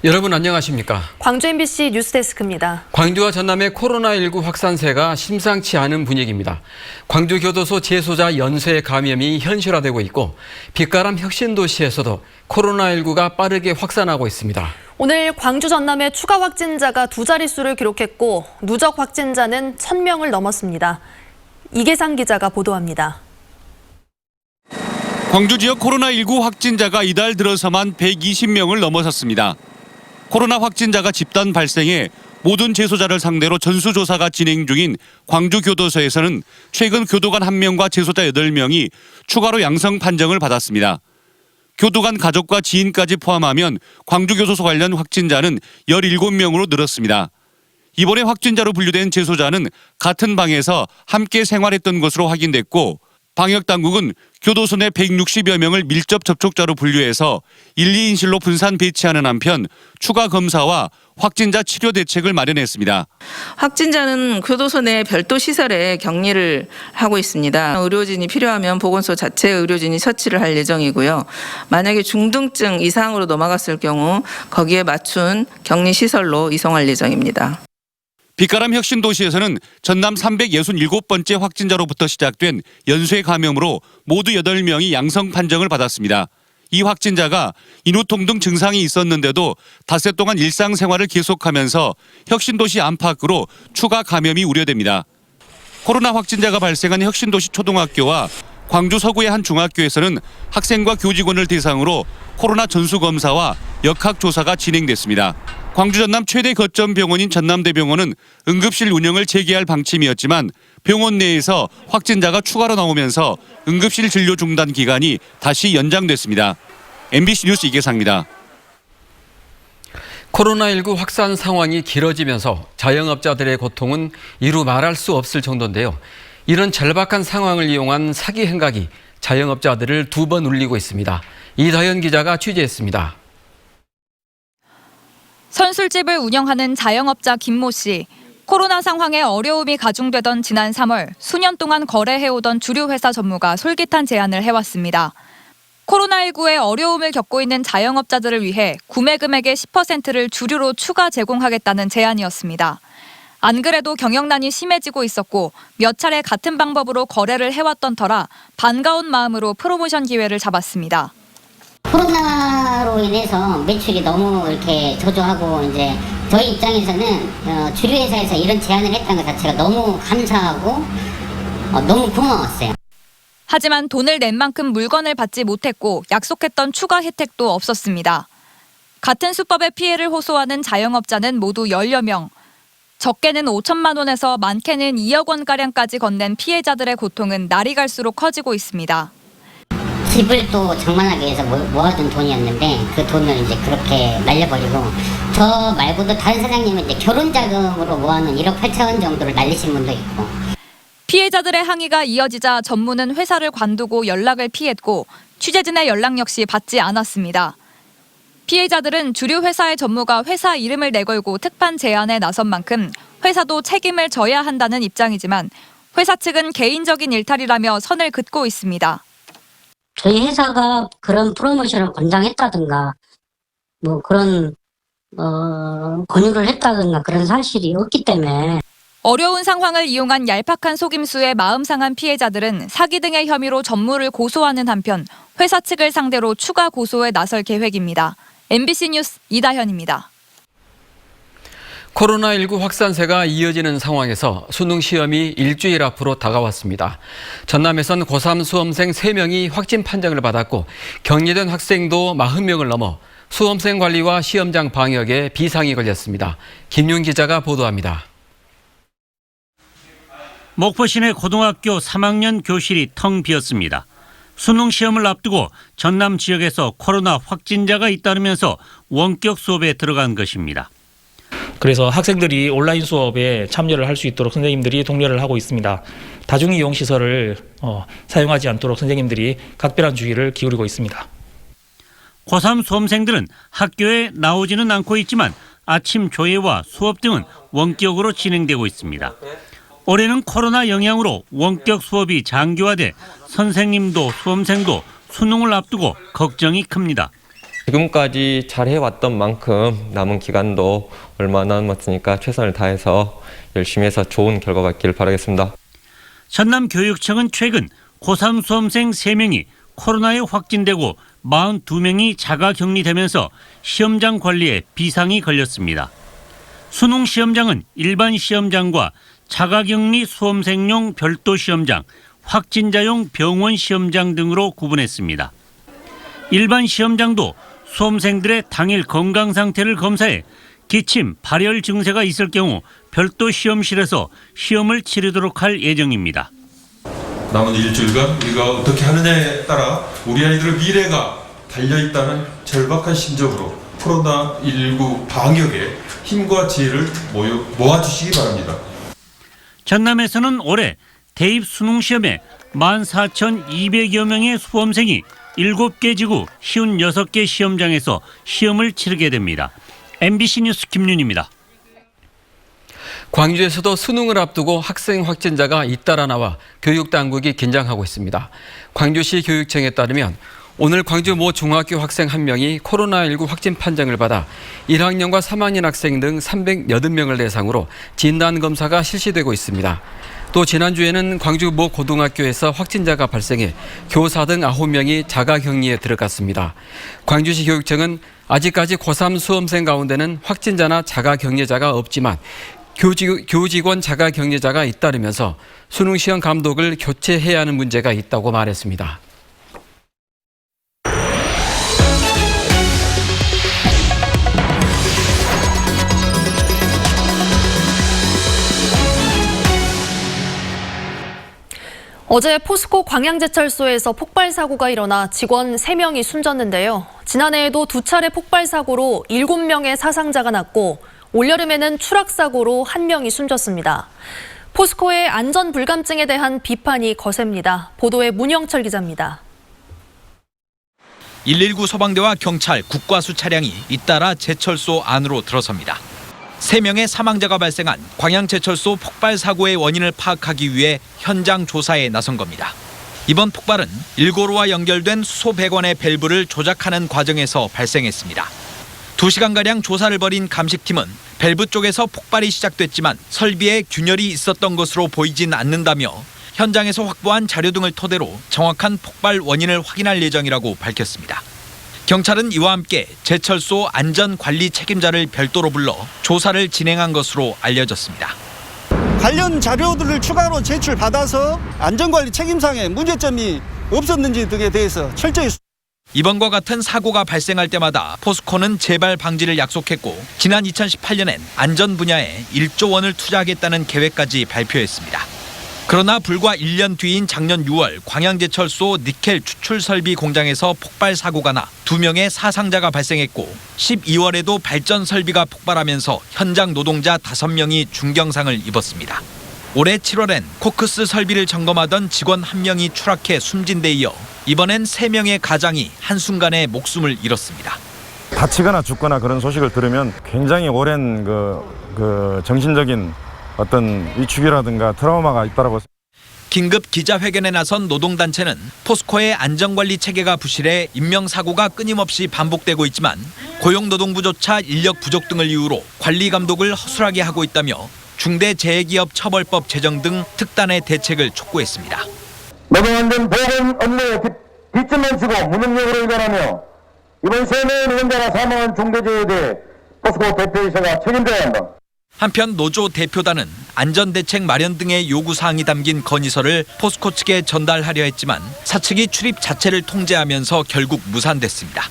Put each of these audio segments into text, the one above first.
여러분 안녕하십니까? 광주 MBC 뉴스데스크입니다. 광주와 전남의 코로나19 확산세가 심상치 않은 분위기입니다. 광주교도소 재소자 연쇄 감염이 현실화되고 있고 빛가람 혁신도시에서도 코로나19가 빠르게 확산하고 있습니다. 오늘 광주 전남의 추가 확진자가 2자릿수를 기록했고 누적 확진자는 1,000명을 넘었습니다. 이계상 기자가 보도합니다. 광주 지역 코로나19 확진자가 이달 들어서만 120명을 넘어섰습니다. 코로나 확진자가 집단 발생해 모든 재소자를 상대로 전수조사가 진행 중인 광주교도소에서는 최근 교도관 1명과 재소자 8명이 추가로 양성 판정을 받았습니다. 교도관 가족과 지인까지 포함하면 광주교도소 관련 확진자는 17명으로 늘었습니다. 이번에 확진자로 분류된 재소자는 같은 방에서 함께 생활했던 것으로 확인됐고 방역당국은 교도소 내 160여 명을 밀접 접촉자로 분류해서 1, 2인실로 분산 배치하는 한편 추가 검사와 확진자 치료 대책을 마련했습니다. 확진자는 교도소 내 별도 시설에 격리를 하고 있습니다. 의료진이 필요하면 보건소 자체 의료진이 처치를 할 예정이고요. 만약에 중등증 이상으로 넘어갔을 경우 거기에 맞춘 격리 시설로 이송할 예정입니다. 빛가람 혁신도시에서는 전남 367번째 확진자로부터 시작된 연쇄 감염으로 모두 8명이 양성 판정을 받았습니다. 이 확진자가 인후통 등 증상이 있었는데도 닷새 동안 일상생활을 계속하면서 혁신도시 안팎으로 추가 감염이 우려됩니다. 코로나 확진자가 발생한 혁신도시 초등학교와 광주 서구의 한 중학교에서는 학생과 교직원을 대상으로 코로나 전수검사와 역학조사가 진행됐습니다. 광주 전남 최대 거점 병원인 전남대병원은 응급실 운영을 재개할 방침이었지만 병원 내에서 확진자가 추가로 나오면서 응급실 진료 중단 기간이 다시 연장됐습니다. MBC 뉴스 이계상입니다. 코로나19 확산 상황이 길어지면서 자영업자들의 고통은 이루 말할 수 없을 정도인데요. 이런 절박한 상황을 이용한 사기 행각이 자영업자들을 2번 울리고 있습니다. 이다현 기자가 취재했습니다. 선술집을 운영하는 자영업자 김모 씨. 코로나 상황에 어려움이 가중되던 지난 3월 수년 동안 거래해오던 주류회사 전무가 솔깃한 제안을 해왔습니다. 코로나19에 어려움을 겪고 있는 자영업자들을 위해 구매 금액의 10%를 주류로 추가 제공하겠다는 제안이었습니다. 안 그래도 경영난이 심해지고 있었고 몇 차례 같은 방법으로 거래를 해왔던 터라 반가운 마음으로 프로모션 기회를 잡았습니다. 코로나로 인해서 매출이 너무 이렇게 저조하고 이제 저희 입장에서는 주류회사에서 이런 제안을 했다는 것 자체가 너무 감사하고 너무 고마웠어요. 하지만 돈을 낸 만큼 물건을 받지 못했고 약속했던 추가 혜택도 없었습니다. 같은 수법에 피해를 호소하는 자영업자는 모두 10여 명. 적게는 5천만 원에서 많게는 2억 원가량까지 건넨 피해자들의 고통은 날이 갈수록 커지고 있습니다. 집을 또 장만하기 위해서 모아둔 돈이었는데 그 돈을 이제 그렇게 날려버리고 저 말고도 다른 사장님은 이제 결혼 자금으로 모아놓은 1억 8천 정도를 날리신 분도 있고. 피해자들의 항의가 이어지자 전무는 회사를 관두고 연락을 피했고 취재진의 연락 역시 받지 않았습니다. 피해자들은 주류 회사의 전무가 회사 이름을 내걸고 특판 제안에 나선 만큼 회사도 책임을 져야 한다는 입장이지만 회사 측은 개인적인 일탈이라며 선을 긋고 있습니다. 저희 회사가 그런 프로모션을 권장했다든가 뭐 그런 권유를 했다든가 그런 사실이 없기 때문에 어려운 상황을 이용한 얄팍한 속임수에 마음 상한 피해자들은 사기 등의 혐의로 전무를 고소하는 한편 회사 측을 상대로 추가 고소에 나설 계획입니다. MBC 뉴스 이다현입니다. 코로나19 확산세가 이어지는 상황에서 수능 시험이 일주일 앞으로 다가왔습니다. 전남에선 고3 수험생 3명이 확진 판정을 받았고 격리된 학생도 40명을 넘어 수험생 관리와 시험장 방역에 비상이 걸렸습니다. 김윤 기자가 보도합니다. 목포 시내 고등학교 3학년 교실이 텅 비었습니다. 수능 시험을 앞두고 전남 지역에서 코로나 확진자가 잇따르면서 원격 수업에 들어간 것입니다. 그래서 학생들이 온라인 수업에 참여를 할 수 있도록 선생님들이 독려를 하고 있습니다. 다중이용 시설을 사용하지 않도록 선생님들이 각별한 주의를 기울이고 있습니다. 고3 수험생들은 학교에 나오지는 않고 있지만 아침 조회와 수업 등은 원격으로 진행되고 있습니다. 올해는 코로나 영향으로 원격 수업이 장기화돼 선생님도 수험생도 수능을 앞두고 걱정이 큽니다. 지금까지 잘 해왔던 만큼 남은 기간도 얼마 안 남았으니까 최선을 다해서 열심히 해서 좋은 결과가 있기를 바라겠습니다. 전남교육청은 최근 고3 수험생 3명이 코로나에 확진되고 42명이 자가격리되면서 시험장 관리에 비상이 걸렸습니다. 수능 시험장은 일반 시험장과 자가격리 수험생용 별도 시험장, 확진자용 병원 시험장 등으로 구분했습니다. 일반 시험장도 수험생들의 당일 건강 상태를 검사해 기침, 발열 증세가 있을 경우 별도 시험실에서 시험을 치르도록 할 예정입니다. 남은 일주일간 우리가 어떻게 하느냐에 따라 우리 아이들의 미래가 달려있다는 절박한 심정으로 코로나19 방역에 힘과 지혜를 모아주시기 바랍니다. 전남에서는 올해 대입 수능 시험에 14,200여 명의 수험생이 7개 지구 56개 시험장에서 시험을 치르게 됩니다. MBC 뉴스 김윤입니다. 광주에서도 수능을 앞두고 학생 확진자가 잇따라 나와 교육당국이 긴장하고 있습니다. 광주시 교육청에 따르면 오늘 광주 모 중학교 학생 1명이 코로나19 확진 판정을 받아 1학년과 3학년 학생 등 380명을 대상으로 진단검사가 실시되고 있습니다. 또 지난주에는 광주 모 고등학교에서 확진자가 발생해 교사 등 9명이 자가격리에 들어갔습니다. 광주시 교육청은 아직까지 고3 수험생 가운데는 확진자나 자가격리자가 없지만 교직원 자가격리자가 잇따르면서 수능시험 감독을 교체해야 하는 문제가 있다고 말했습니다. 어제 포스코 광양제철소에서 폭발 사고가 일어나 직원 3명이 숨졌는데요. 지난해에도 2차례 폭발 사고로 7명의 사상자가 났고 올여름에는 추락 사고로 1명이 숨졌습니다. 포스코의 안전 불감증에 대한 비판이 거셉니다. 보도에 문영철 기자입니다. 119 소방대와 경찰, 국과수 차량이 잇따라 제철소 안으로 들어섭니다. 3명의 사망자가 발생한 광양제철소 폭발 사고의 원인을 파악하기 위해 현장 조사에 나선 겁니다. 이번 폭발은 일고로와 연결된 수소 배관의 밸브를 조작하는 과정에서 발생했습니다. 2시간가량 조사를 벌인 감식팀은 밸브 쪽에서 폭발이 시작됐지만 설비에 균열이 있었던 것으로 보이진 않는다며 현장에서 확보한 자료 등을 토대로 정확한 폭발 원인을 확인할 예정이라고 밝혔습니다. 경찰은 이와 함께 제철소 안전관리 책임자를 별도로 불러 조사를 진행한 것으로 알려졌습니다. 관련 자료들을 추가로 제출받아서 안전관리 책임상의 문제점이 없었는지 등에 대해서 철저히 이번과 같은 사고가 발생할 때마다 포스코는 재발 방지를 약속했고 지난 2018년엔 안전 분야에 1조 원을 투자하겠다는 계획까지 발표했습니다. 그러나 불과 1년 뒤인 작년 6월 광양제철소 니켈 추출 설비 공장에서 폭발 사고가 나 2명의 사상자가 발생했고 12월에도 발전 설비가 폭발하면서 현장 노동자 5명이 중경상을 입었습니다. 올해 7월엔 코크스 설비를 점검하던 직원 1명이 추락해 숨진 데 이어 이번엔 3명의 가장이 한순간에 목숨을 잃었습니다. 다치거나 죽거나 그런 소식을 들으면 굉장히 오랜 정신적인 어떤 위축이라든가 트라우마가 있다라고. 긴급 기자회견에 나선 노동단체는 포스코의 안전관리 체계가 부실해 인명사고가 끊임없이 반복되고 있지만 고용노동부조차 인력 부족 등을 이유로 관리 감독을 허술하게 하고 있다며 중대재해기업 처벌법 제정 등 특단의 대책을 촉구했습니다. 노동안전 보건 업무에 뒷짐만 지고 무능력으로 일관하며 이번 3명의 노동자가 사망한 중대재해에 대해 포스코 대표이사가 책임져야 한다. 한편 노조 대표단은 안전대책 마련 등의 요구사항이 담긴 건의서를 포스코 측에 전달하려 했지만 사측이 출입 자체를 통제하면서 결국 무산됐습니다.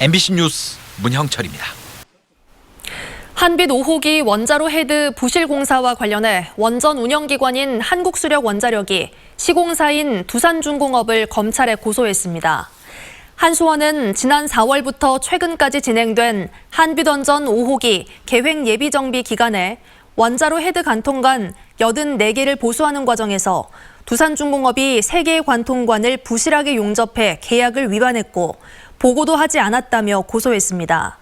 MBC 뉴스 문형철입니다. 한빛 5호기 원자로 헤드 부실 공사와 관련해 원전 운영기관인 한국수력원자력이 시공사인 두산중공업을 검찰에 고소했습니다. 한수원은 지난 4월부터 최근까지 진행된 한빛원전 5호기 계획 예비 정비 기간에 원자로 헤드 관통관 84개를 보수하는 과정에서 두산중공업이 3개의 관통관을 부실하게 용접해 계약을 위반했고 보고도 하지 않았다며 고소했습니다.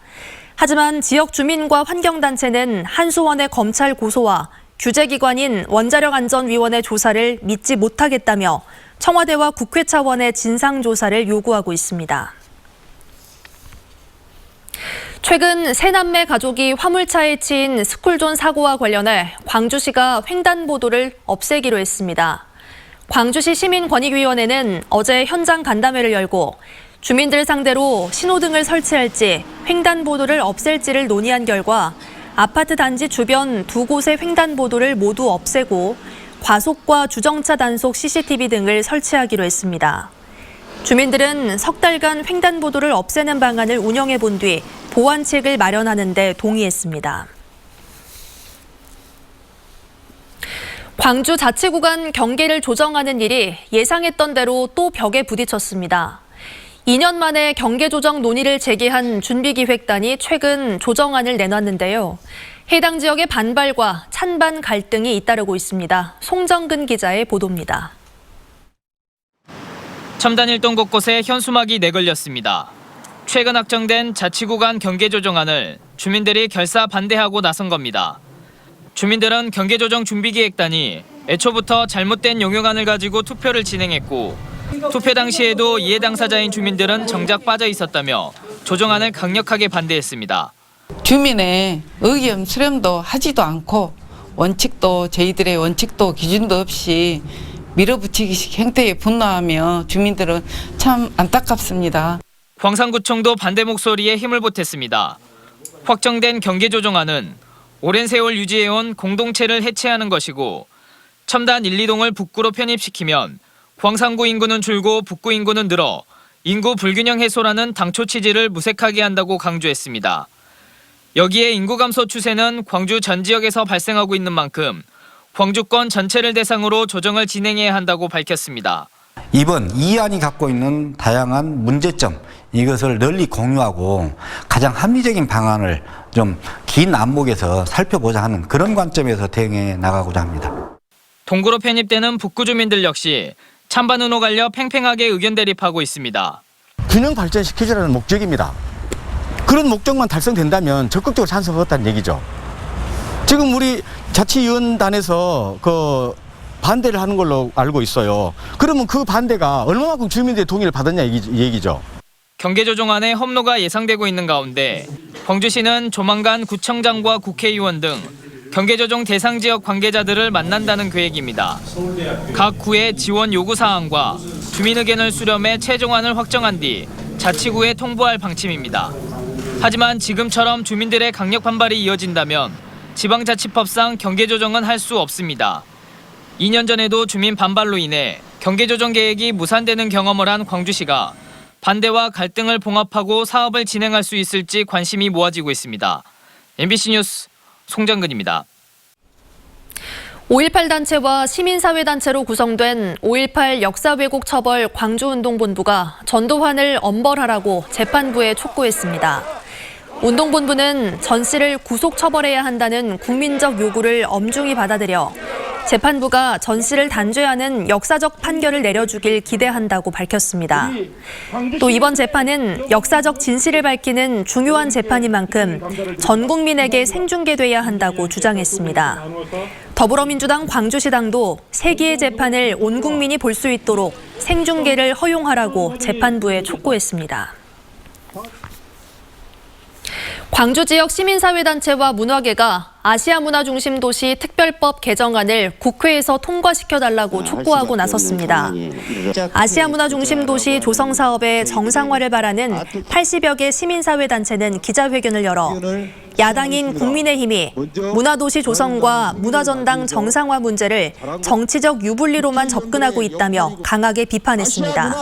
하지만 지역 주민과 환경단체는 한수원의 검찰 고소와 규제기관인 원자력안전위원회 조사를 믿지 못하겠다며 청와대와 국회 차원의 진상조사를 요구하고 있습니다. 최근 세 남매 가족이 화물차에 치인 스쿨존 사고와 관련해 광주시가 횡단보도를 없애기로 했습니다. 광주시 시민권익위원회는 어제 현장 간담회를 열고 주민들 상대로 신호등을 설치할지 횡단보도를 없앨지를 논의한 결과 아파트 단지 주변 두 곳의 횡단보도를 모두 없애고 과속과 주정차 단속 CCTV 등을 설치하기로 했습니다. 주민들은 석 달간 횡단보도를 없애는 방안을 운영해 본 뒤 보완책을 마련하는 데 동의했습니다. 광주 자치구간 경계를 조정하는 일이 예상했던 대로 또 벽에 부딪혔습니다. 2년 만에 경계 조정 논의를 제기한 준비기획단이 최근 조정안을 내놨는데요. 해당 지역의 반발과 찬반 갈등이 잇따르고 있습니다. 송정근 기자의 보도입니다. 첨단 일동 곳곳에 현수막이 내걸렸습니다. 최근 확정된 자치구간 경계 조정안을 주민들이 결사 반대하고 나선 겁니다. 주민들은 경계조정 준비기획단이 애초부터 잘못된 용역안을 가지고 투표를 진행했고 투표 당시에도 이해 당사자인 주민들은 정작 빠져 있었다며 조정안을 강력하게 반대했습니다. 주민의 의견 수렴도 하지도 않고 원칙도 저희들의 원칙도 기준도 없이 밀어붙이기식 행태에 분노하며 주민들은 참 안타깝습니다. 광산구청도 반대 목소리에 힘을 보탰습니다. 확정된 경계조정안은 오랜 세월 유지해온 공동체를 해체하는 것이고 첨단 1, 2동을 북구로 편입시키면 광산구 인구는 줄고 북구 인구는 늘어 인구 불균형 해소라는 당초 취지를 무색하게 한다고 강조했습니다. 여기에 인구 감소 추세는 광주 전 지역에서 발생하고 있는 만큼 광주권 전체를 대상으로 조정을 진행해야 한다고 밝혔습니다. 이번 이안이 갖고 있는 다양한 문제점 이것을 널리 공유하고 가장 합리적인 방안을 좀 긴 안목에서 살펴보자 하는 그런 관점에서 대응해 나가고자 합니다. 동구로 편입되는 북구 주민들 역시 찬반 의노 갈려 팽팽하게 의견 대립하고 있습니다. 균형 발전시키자는 목적입니다. 그런 목적만 달성된다면 적극적으로 찬성하겠다는 얘기죠. 지금 우리 자치위원단에서 반대를 하는 걸로 알고 있어요. 그러면 그 반대가 얼마만큼 주민들의 동의를 받았냐 얘기죠. 경계조정안에 험로가 예상되고 있는 가운데 광주시는 조만간 구청장과 국회의원 등 경계조정 대상 지역 관계자들을 만난다는 계획입니다. 각 구의 지원 요구 사항과 주민 의견을 수렴해 최종안을 확정한 뒤 자치구에 통보할 방침입니다. 하지만 지금처럼 주민들의 강력 반발이 이어진다면 지방자치법상 경계조정은 할 수 없습니다. 2년 전에도 주민 반발로 인해 경계조정 계획이 무산되는 경험을 한 광주시가 반대와 갈등을 봉합하고 사업을 진행할 수 있을지 관심이 모아지고 있습니다. MBC 뉴스 송정근입니다. 5.18 단체와 시민사회단체로 구성된 5.18 역사 왜곡 처벌 광주운동본부가 전두환을 엄벌하라고 재판부에 촉구했습니다. 운동본부는 전 씨를 구속 처벌해야 한다는 국민적 요구를 엄중히 받아들여 재판부가 전 씨를 단죄하는 역사적 판결을 내려주길 기대한다고 밝혔습니다. 또 이번 재판은 역사적 진실을 밝히는 중요한 재판인 만큼 전 국민에게 생중계돼야 한다고 주장했습니다. 더불어민주당 광주시당도 3기의 재판을 온 국민이 볼 수 있도록 생중계를 허용하라고 재판부에 촉구했습니다. 광주 지역 시민사회단체와 문화계가 아시아문화중심도시 특별법 개정안을 국회에서 통과시켜달라고 촉구하고 나섰습니다. 아시아문화중심도시 조성사업의 정상화를 바라는 80여 개 시민사회단체는 기자회견을 열어 야당인 국민의힘이 문화도시 조성과 문화전당 정상화 문제를 정치적 유불리로만 접근하고 있다며 강하게 비판했습니다.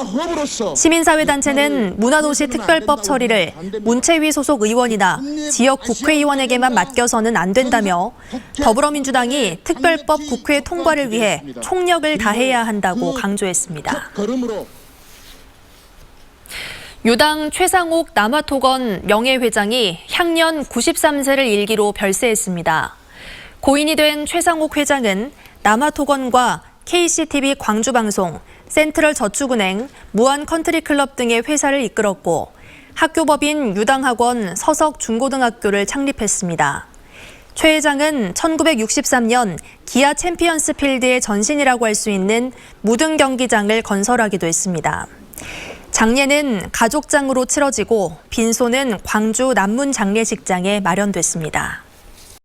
시민사회단체는 문화도시 특별법 처리를 문체위 소속 의원이나 지역 국회의원에게만 맡겨서는 안 된다며 더불어민주당이 특별법 국회 통과를 위해 총력을 다해야 한다고 강조했습니다. 유당 최상옥 남아토건 명예회장이 향년 93세를 일기로 별세했습니다. 고인이 된 최상옥 회장은 남아토건과 KCTV 광주방송, 센트럴저축은행, 무한컨트리클럽 등의 회사를 이끌었고 학교법인 유당학원 서석중고등학교를 창립했습니다. 최 회장은 1963년 기아 챔피언스 필드의 전신이라고 할 수 있는 무등 경기장을 건설하기도 했습니다. 장례는 가족장으로 치러지고 빈소는 광주 남문 장례식장에 마련됐습니다.